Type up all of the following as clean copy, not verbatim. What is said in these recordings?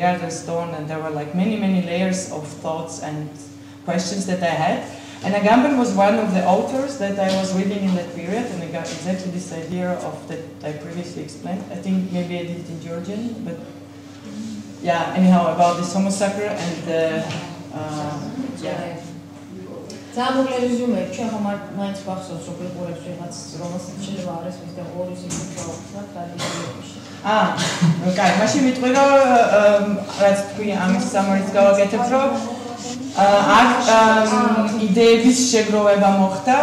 the other stone, and there were like many layers of thoughts and questions that I had. And Agamben was one of the authors that I was reading in that period, and I got exactly this idea of that I previously explained. I think maybe I did it in Georgian, but yeah, anyhow, about this Homo sacer and yeah. Замугле резюме, ჩვენ ხომ მაინც ვახსოვს რომ ვიყურებს ვიღაც რომელსაც შეიძლება არის მის და ორი სიმბოლო ტრადიციებში. კაი, მაშინ მიტყვი რომ რაც თქვი ამის სამარიც გავაკეთებ რომ აქ იდეების შეგროვება მოხდა,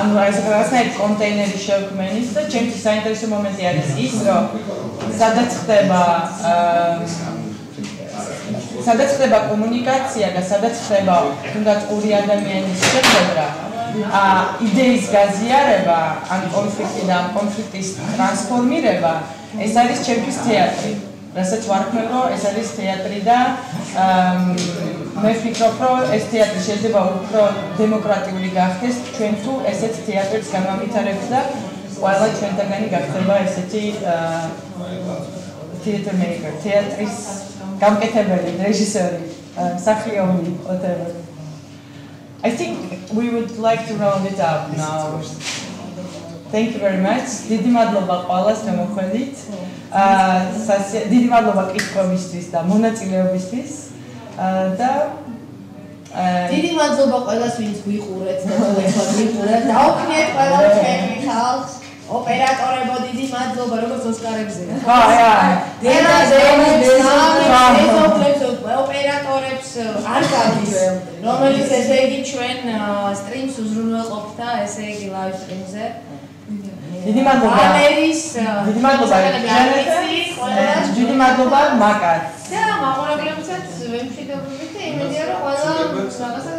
ანუ ეს რაღაცნაირი კონტეინერი შევქმნით და ჩემთვის საინტერესო მომენტი არის ის, რომ სადაც ხდება კომუნიკაცია და სადაც ხდება თუნდაც ორი ადამიანის შეხვედრა, იდეის გაზიარება, ან კონფლიქტი და კონფლიქტის ტრანსფორმირება, ეს არის ჩემთვის თეატრი. რასაც ვარქმევ, რომ ეს არის თეატრი და მე ვფიქრობ, რომ ეს თეატრი შეიძლება უფრო დემოკრატიული გახდეს, ჩვენ თუ ესეთ თეატრს განვამვითარებთ და ყველა ჩვენთაგანი გახდება ესეთი theater maker, თეატრის გამკეთებელი, რეჟისორი, მსახიობი, whatever. I think we would like to round it up now. Thank you very much. დიდი მადლობა ყველას გამოხვედით. დიდი მადლობა კითხვებისთვის და მონაწილეობისთვის. და დიდი მადლობა ყველას, ვინც ვიყურეთ და თელეფონს ვიყურეთ. დაუქმნიეთ ყველა ჩვენი ხალხს. ოპერატორებო, დიდი მადლობა, როგორც ოსკარებზე. ოპერატორებს არ გადის, რომელიც ესე იგი ჩვენ სტრიმს უზრუნველყოფთ და ესე იგი ლაივ სტრიმზე. დიდი მადლობა. დიდი მადლობა. დიდი მადლობა მაკაც. და მაყურებლებსაც ვემშვიდობებით და იმედია რომ ყველა რაღაცა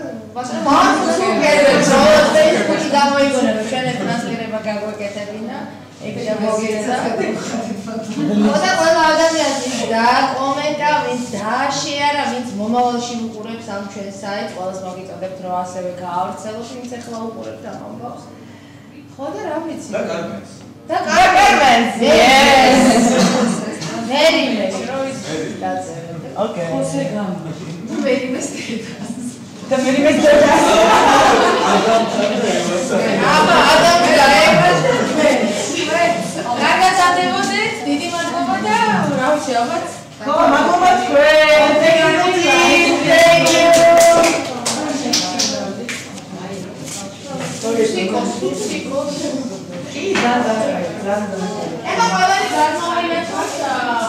Facebook-ი გამოიგონა რომ ჩვენ ეს ტრანსლირება გაგვეკეთებინა. ეგ გამოგიცა. ხოდა ყველა ადამიანს დააკომენტა, ვინც დააშეარა, ვინც მომავალში უყურებს ამ ჩვენ საიტს, ყველას მოგიწოდებთ რომ ასევე გაავრცელოთ, ვინც ახლა უყურებთ ამ ამბავს. ხოდა რა ვიცი? და Carmen. და Carmen. Yes. Very dațe. Ok. Jose Gama. Very mistake. The very mistake. Adam გაგაცადებოდეთ, დიდი მადლობა და რა ვიცი, ალბათ. მადლობა თქვენ. Thank you. Ema ყველანი გარმოვიერთოთ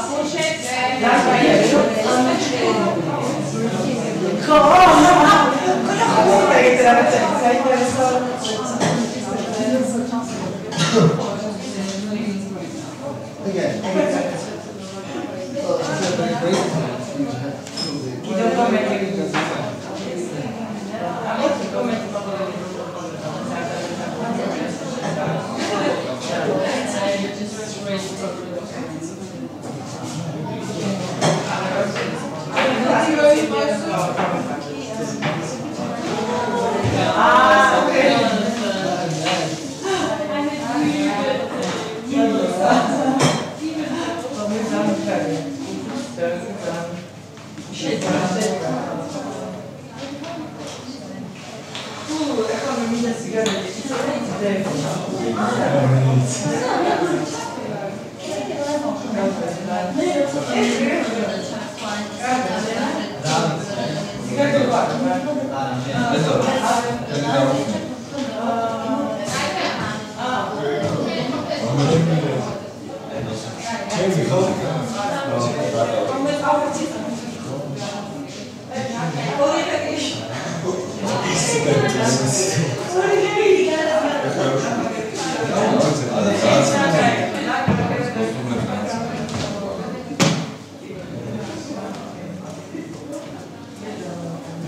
ფუშეთს. ხო, ეგეთ რაღაცა საინტერესო. კიდევ კომენტები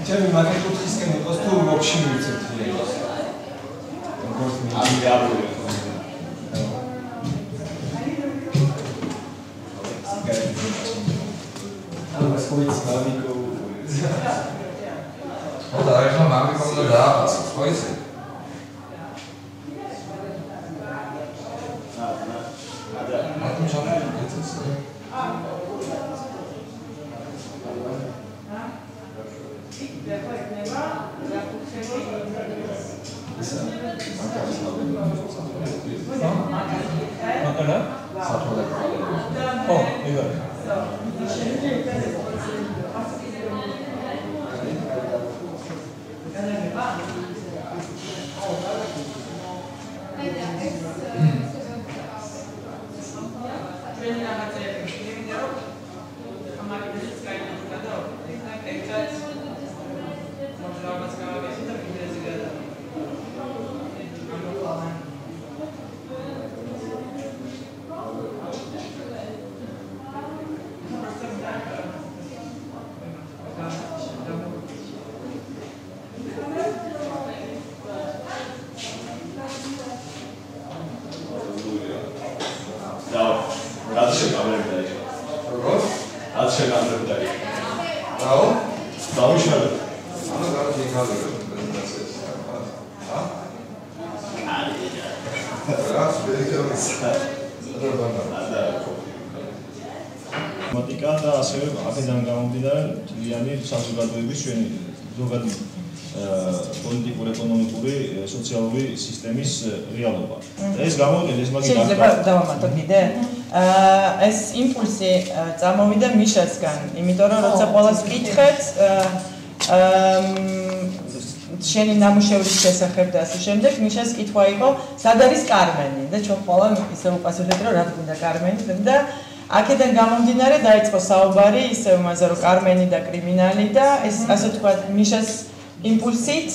ჩემი მაგეკუთხისკენ იყოს თუ ლოგში მივიცეთ ფილმს. როგორც მე ამიაბული. ამ სკოლის მამიკო. ხოდა ახლა მამიკომ და დააფასოს, ხო ისე? მარტო ჩამოვიდეთ ეს. და ასევე აქედან გამომდინარე მთლიანი საზოგადოების ჩვენი ზოგადი პოლიტიკური, ეკონომიკური, სოციალური სისტემის რეალობა. ეს გამოვიდა ეს მაგით შეიძლება დავამატო კიდე. ეს იმპულსი წამოვიდა მიშასგან, იმიტომ რომ როცა ყველას ვკითხეთ, შენი ნამუშევრის შესახებ და ასე შემდეგ, მიშას კითხვა იყო, სად არის კარმენი და ჩვენ ყველა ისე უპასუხეთ, რომ რა გვინდა კარმენი და აქედან გამომდინარე დაიწყო საუბარი ისევ იმაზე, რომ კარმენი და კრიმინალი და ეს ასე ვთქვათ, მიშას იმპულსით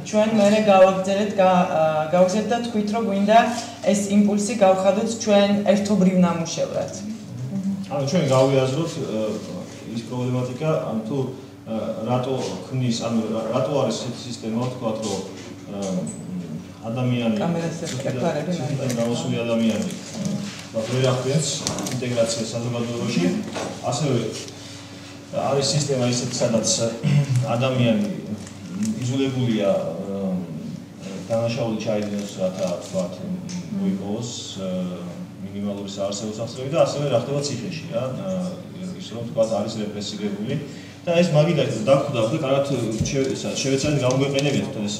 ჩვენ მერე გავაგზავნეთ და თქვით, რომ გვინდა ეს იმპულსი გავხადოთ ჩვენ ერთობრივ ნამუშევრად. ანუ ჩვენ გავიაზროთ ის პრობლემატიკა, ანუ თუ რატო ქმნის, ანუ რატო არის ეს სისტემა, ვთქვათ, რომ ადამიანი გამოსული ადამიანი ვერ ახდენს ინტეგრაციას საზოგადოებაში, ასევე არის სისტემა ისეთი, სადაც ადამიანი იზოლებულია დანაშაული ჩაიდინოს, რათა ვთქვათ, მოიპოვოს მინიმალური საარსებო სახსრები და ასევე რა ხდება ციხეში, რა, ის რომ ვთქვათ, არის რეპრესირებული და ეს მაგიდან დაგვხვდა, და კარგად შევეცადეთ გამოგვეყენებიათ თვითონ ეს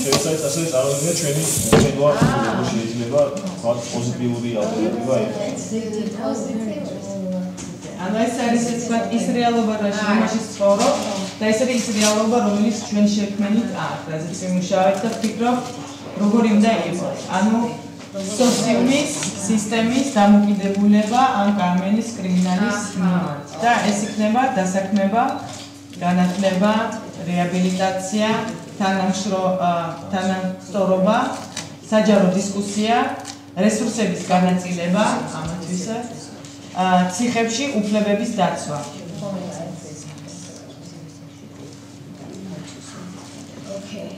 შევეცადეთ ასევე წარმოვიდგინოთ ჩვენი მცდელობა, როგორ შეიძლება ვთქვათ, პოზიტიური ალტერნატივა იყოს. ანუ ეს არის თქვათ ის რეალობა, რომელშიც ცხოვრობ და ეს არის ის რეალობა, რომელიც ჩვენ შექმნით აქ, რაზეც ვიმუშავეთ და ვფიქრობ, როგორი უნდა იყოს. ანუ სოციუმის სისტემის დამოკიდებულება ამ კარმენის კრიმინალის მიმართ და ეს იქნება დასაქმება, განათლება, რეაბილიტაცია, თანასწორობა, საჯარო დისკუსია, რესურსების განაწილება ამათვისაც, ციხებში უფლებების დაცვა. Okay.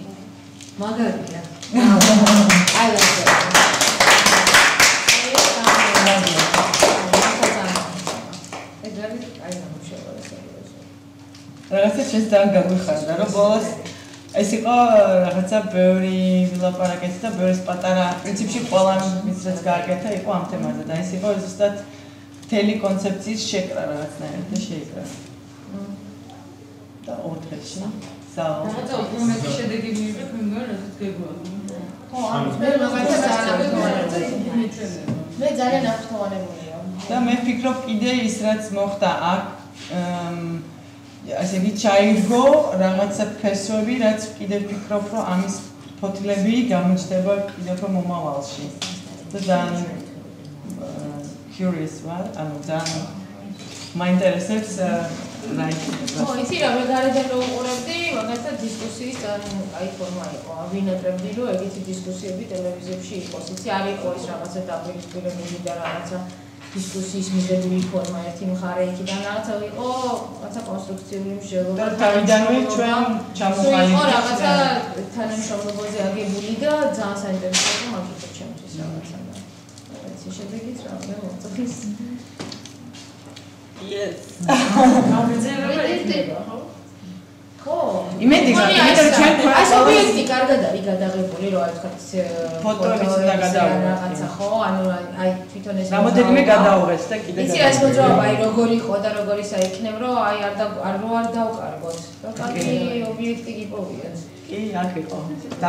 მაგარია. I like it. რაღაცა შენს ძალიან გაგვიხარდა, რომ ბოლოს ეს იყო რაღაცა ბევრი ვილაპარაკეთ და ბევრი პატარა პრინციპში ყველა ვისაც გააკეთა იყო ამ თემაზე და ეს იყო ზუსტად მთელი კონცეფციის შეკრა რაღაცნაირად და შეიკრა. და ოთხში საო. რაღაცა უფრო შედეგი მიიღე თქვენგან, რასაც გეგმავთ. ხო, მე მაგასაც მე ძალიან აღფრთოვანებულია. და მე ვფიქრობ კიდე ის რაც მოხდა აქ ასე იგი ჩაიგო რაღაცა ფესვები, რაც კიდე ვფიქრობ, რომ ამის ფოთლები გამოჩნდება კიდევ უფრო მომავალში. და ძალიან curious ვარ, ანუ ძალიან მაინტერესებს ხო, იცი რა, მე გარედან რო უყურებდი, მაგასაც დისკუსიის ძალიან კაი ფორმა იყო. ვინატრებდი, რომ ეგეთი დისკუსიები ტელევიზიებში იყოს. იცი, არ იყო ის რაღაცა დაპირისპირებული და რაღაცა დისკუსიის მიღებული ფორმა ერთი მხარე იქიდან რაღაცა იყო, რაღაცა კონსტრუქციული მსჯელობა. და თავიდანვე ჩვენ ჩამოყალიბდით. იყო რაღაცა თანამშრომლობაზე აგებული და ძალიან საინტერესო მაგითო ჩემთვის რაღაცა. ეს შედეგიც რა მოწოდეს. Yes. ხო. იმედი გაქვს, იმიტომ რომ ჩვენ ეს ობიექტი კარგად არის გადაღებული. გული რო არის ფოტოებიც უნდა გადავიღოთ რაღაცა ხო ანუ აი თვითონ ეს რამოდენიმე გადავიღეთ და კიდე იცი ეს მოძრაობა აი როგორი იყო და როგორ ისა იქნებ რომ აი არ დავკარგოთ და კარგი ობიექტი გიპოვიათ კი აქ იყო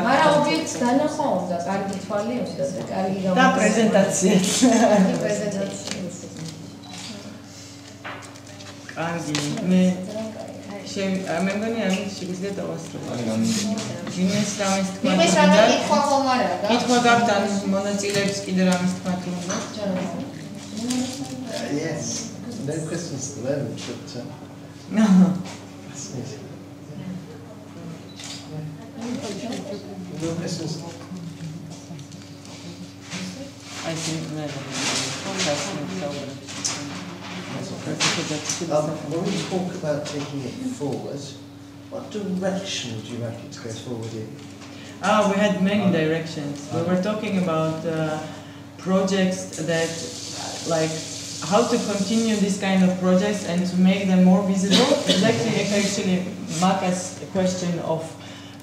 მაგრამ ობიექტს დანახო უნდა კარგი თვალი უნდა და კარგი და პრეზენტაცია კარგი მე მეგონი ამის შეგვიძლია დავასრულო. იმის რამის თქვა. იმის რამე კითხვა ხომ არა და? კითხვა გაქვთ ან მონაწილეებს კიდე რამის თქვა თუ უნდა? Yes. No questions at the moment, but no. No questions. I think never. When we talk about taking it forward, what direction would you like it to go forward in? We had many directions. We were talking about projects that, like, how to continue this kind of projects and to make them more visible. It's actually Maka's question of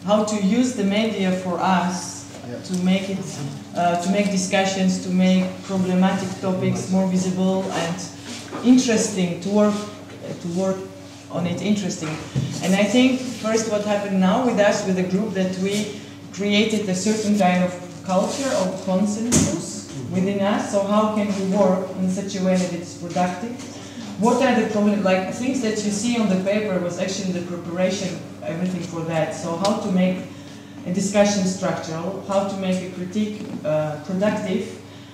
how to use the media for us to make it, to make discussions, to make problematic topics more visible and interesting, to work on it interesting. And I think first what happened now with us, with the group, that we created a certain kind of culture of consensus within us. So how can we work in such a way that it's productive? What are the problems, like things that you see on the paper was actually the preparation, everything for that. So how to make a discussion structural, how to make a critique productive,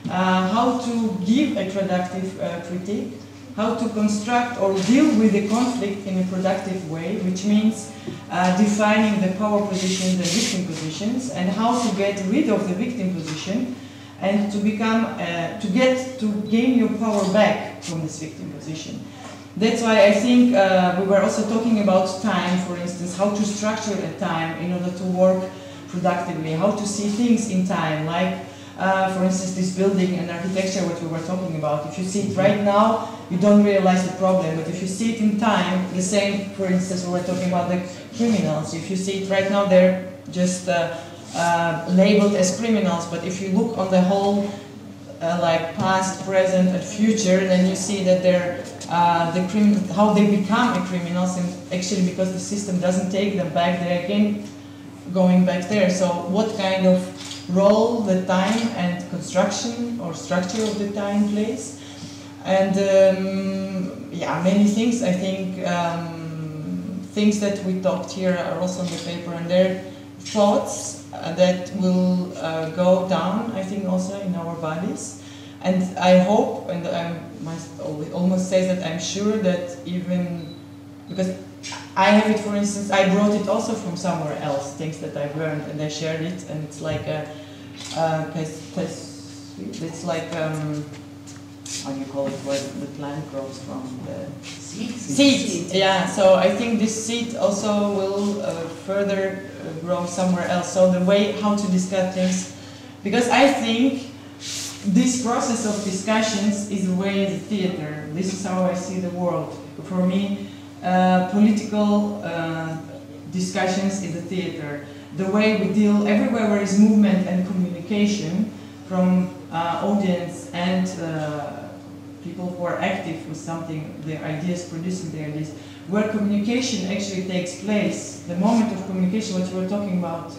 how to give a productive critique, how to construct or deal with the conflict in a productive way, which means defining the power positions and victim positions, and how to get rid of the victim position and to become, to gain your power back from this victim position. That's why I think we were also talking about time, for instance, how to structure a time in order to work productively, how to see things in time, like for instance, this building and architecture, what we were talking about. If you see it right now, you don't realize the problem, but if you see it in time, the same, for instance, we were talking about the criminals. If you see it right now, they're just labeled as criminals, but if you look on the whole, like past, present, and future, then you see that they're how they become criminals, and actually because the system doesn't take them back, they're again going back there. So what kind of role the time and construction or structure of the time plays? And yeah, many things. I think things that we talked here are also on the paper, and they're thoughts that will go down, I think, also in our bodies. And I hope, and I must almost say that I'm sure that even, because I have it, for instance, I brought it also from somewhere else, things that I've learned, and I shared it, and it's like it's like, how do you call it, where the plant grows from? The seeds. Yeah, so I think this seed also will further grow somewhere else. So the way how to discuss things, because I think this process of discussions is the way the theater, this is how I see the world. For me, political discussions is the theater. The way we deal, everywhere there is movement and communication from audience and people who are active with something, their ideas, producing their ideas, where communication actually takes place, the moment of communication, what you were talking about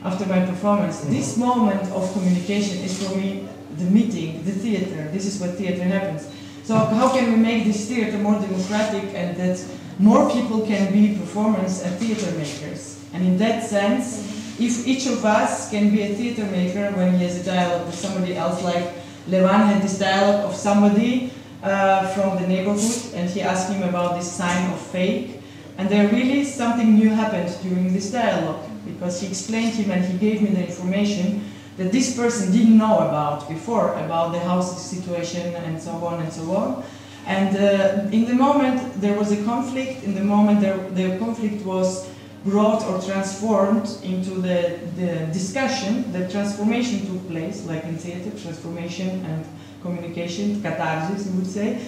after my performance, this moment of communication is for me the meeting, the theater. This is what theater happens. So how can we make this theater more democratic and that more people can be performers and theater makers? And in that sense, if each of us can be a theater maker when he has a dialogue with somebody else, like Levan had this dialogue of somebody from the neighborhood, and he asked him about this sign of fake, and there really something new happened during this dialogue, because he explained him and he gave me the information that this person didn't know about before, about the house situation and so on and so on. And in the moment there was a conflict, in the moment the conflict was brought or transformed into the discussion, the transformation took place, like in theater, transformation and communication, catharsis, you would say,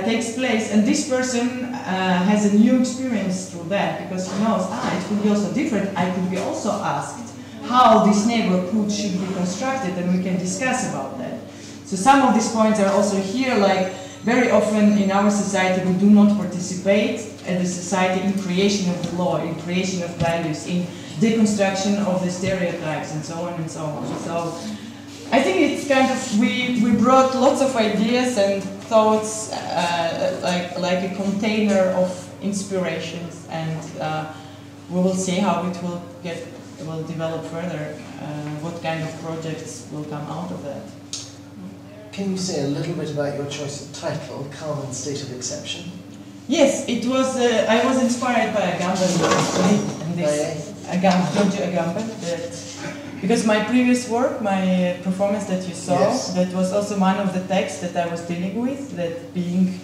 takes place. And this person has a new experience through that, because he knows, it could be also different. I could be also asked how this neighborhood should be constructed, and we can discuss about that. So some of these points are also here, like very often in our society we do not participate as a society in creation of the law, in creation of values, in deconstruction of the stereotypes, and so on and so on. So I think it's kind of, we brought lots of ideas and thoughts, like a container of inspirations, and we will see how it will develop further, what kind of projects will come out of that. Can you say a little bit about your choice of title, Carmen State of Exception? Yes, it was, I was inspired by Agamben, and this, Agamben, because my previous work, my performance that you saw, yes, that was also one of the texts that I was dealing with, that being,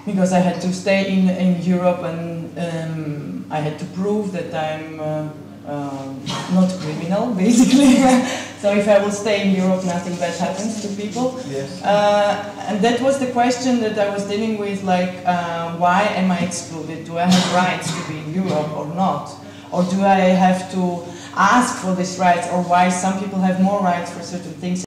because I had to stay in Europe, and I had to prove that I'm not criminal, basically. So if I will stay in Europe, nothing bad happens to people. Yes. And that was the question that I was dealing with, like, why am I excluded? Do I have rights to be in Europe or not? Or do I have to ask for these rights, or why some people have more rights for certain things